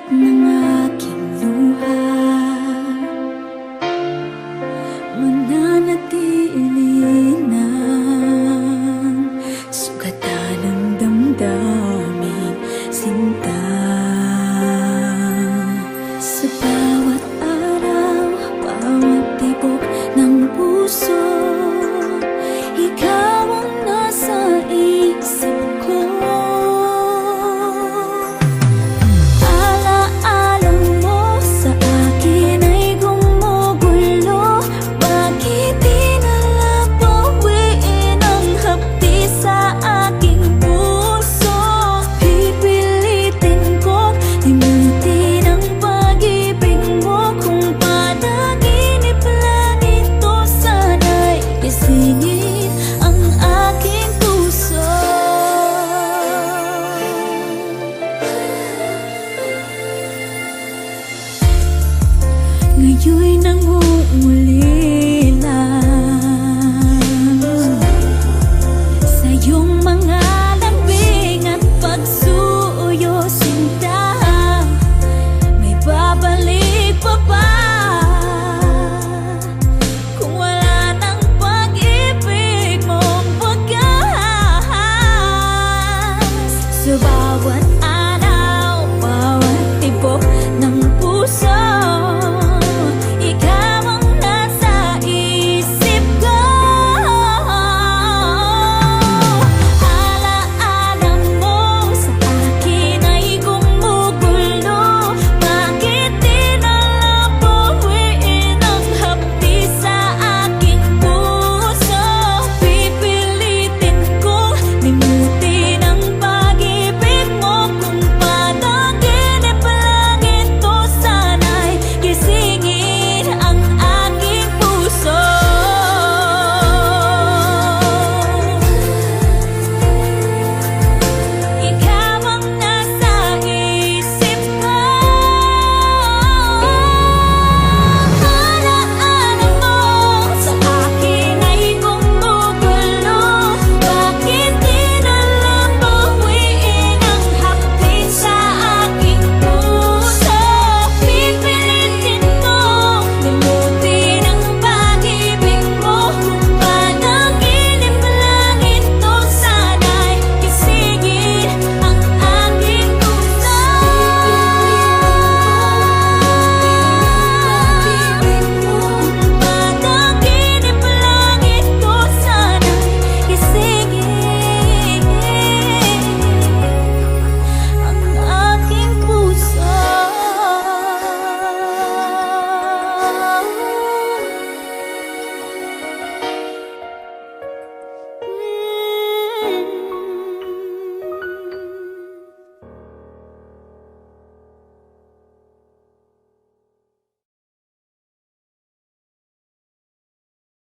Dulot ng aking luha, mananatili ng sugatan ng damdaming sinta. Sa bawat araw, bawat tibok ng puso, ikaw ang nasa isip ko. Alaala mo sa akin ay gumugulo. Bakit di nalabawiin ang hapdi sa aking puso? Pipilitin kong limutin ang pag-ibig mo. Kung panaginip lang ito, sana'y gisingin ang aking puso. Ngayon'y nangungulila sa iyong mga lambing at pagsuyo, sinta. May babalik pa ba kung wala ng pag-ibig mong wagas? Sa bawat araw, bawat tibok ng puso,